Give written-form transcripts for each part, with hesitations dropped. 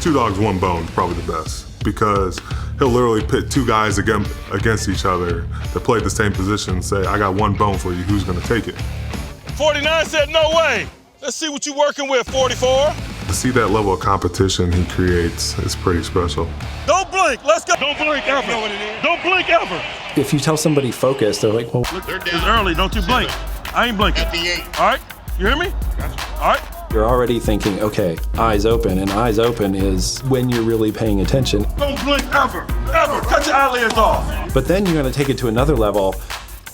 Two dogs, one bone, probably the best, because he'll literally pit two guys against each other that play the same position and say, I got one bone for you, who's gonna take it? 49 said, no way. Let's see what you're working with, 44. To see that level of competition he creates is pretty special. Don't blink, let's go. Don't blink ever. You know what it is. Don't blink ever. If you tell somebody focus, they're like, well, look, it's early, don't you blink. I ain't blinking. All right, you hear me? All right. You're already thinking, okay, eyes open, and eyes open is when you're really paying attention. Don't blink ever, ever. Cut your eyelids off. But then you're gonna take it to another level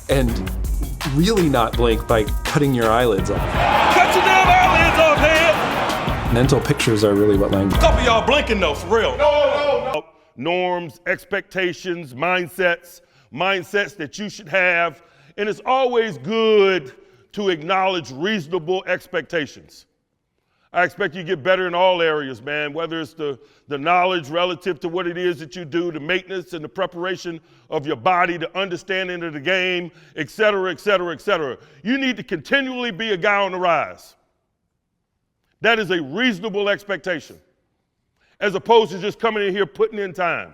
and really not blink by cutting your eyelids off. Cut your damn eyelids off, head. Mental pictures are really what language. A couple of y'all blinking though, for real. No. Norms, expectations, mindsets that you should have. And it's always good to acknowledge reasonable expectations. I expect you to get better in all areas, man, whether it's the knowledge relative to what it is that you do, the maintenance and the preparation of your body, the understanding of the game, et cetera, et cetera, et cetera. You need to continually be a guy on the rise. That is a reasonable expectation, as opposed to just coming in here putting in time.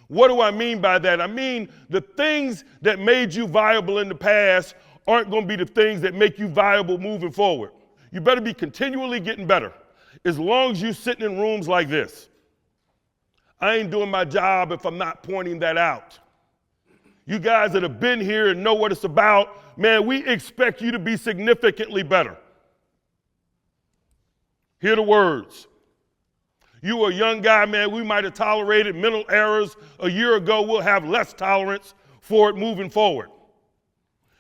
What do I mean by that? I mean the things that made you viable in the past aren't going to be the things that make you viable moving forward. You better be continually getting better. As long as you're sitting in rooms like this, I ain't doing my job if I'm not pointing that out. You guys that have been here and know what it's about, man, we expect you to be significantly better. Hear the words. You are a young guy, man, we might have tolerated mental errors a year ago. We'll have less tolerance for it moving forward.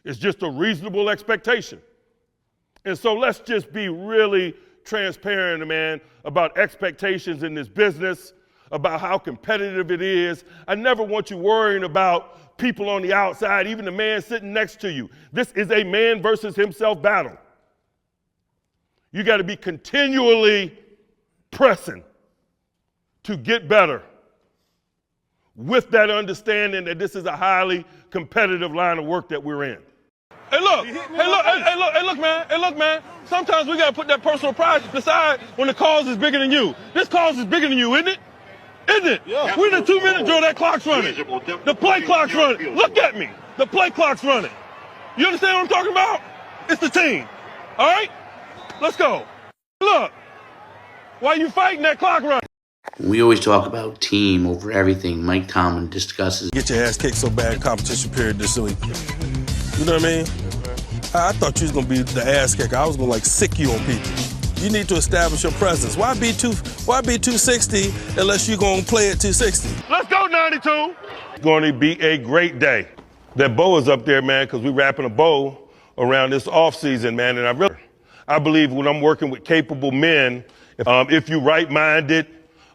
It's just a reasonable expectation. And so let's just be really transparent, man, about expectations in this business, about how competitive it is. I never want you worrying about people on the outside, even the man sitting next to you. This is a man versus himself battle. You got to be continually pressing to get better with that understanding that this is a highly competitive line of work that we're in. Hey look, man. Sometimes we gotta put that personal pride aside when the cause is bigger than you. This cause is bigger than you, isn't it? Isn't it? Yeah. We're in a 2-minute drill, that clock's running. The play clock's running. Look at me. The play clock's running. You understand what I'm talking about? It's the team. All right? Let's go. Look, why you fighting that clock running? We always talk about team over everything. Mike Tomlin discusses. Get your ass kicked so bad, competition period this week. You know what I mean? I thought you was gonna be the ass kicker. I was gonna sick you on people. You need to establish your presence. Why be 260 unless you're gonna play at 260? Let's go 92. It's going to be a great day. That bow is up there, man, because we're wrapping a bow around this off season, man. And I believe when I'm working with capable men, if you're right-minded,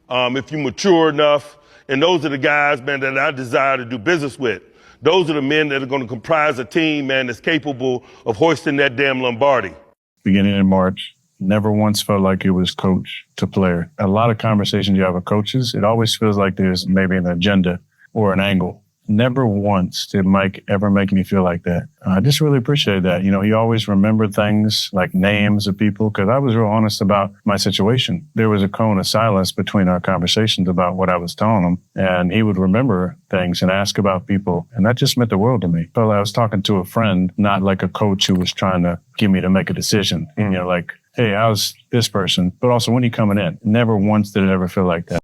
if you're mature enough, and those are the guys, man, that I desire to do business with. Those are the men that are going to comprise a team, man, that's capable of hoisting that damn Lombardi. Beginning in March, never once felt like it was coach to player. A lot of conversations you have with coaches, it always feels like there's maybe an agenda or an angle. Never once did Mike ever make me feel like that. I just really appreciate that. You know, he always remembered things like names of people because I was real honest about my situation. There was a cone of silence between our conversations about what I was telling him, and he would remember things and ask about people, and that just meant the world to me. Felt like I was talking to a friend, not like a coach who was trying to get me to make a decision. And, you know, like, hey, how's this person? But also, when are you coming in? Never once did it ever feel like that.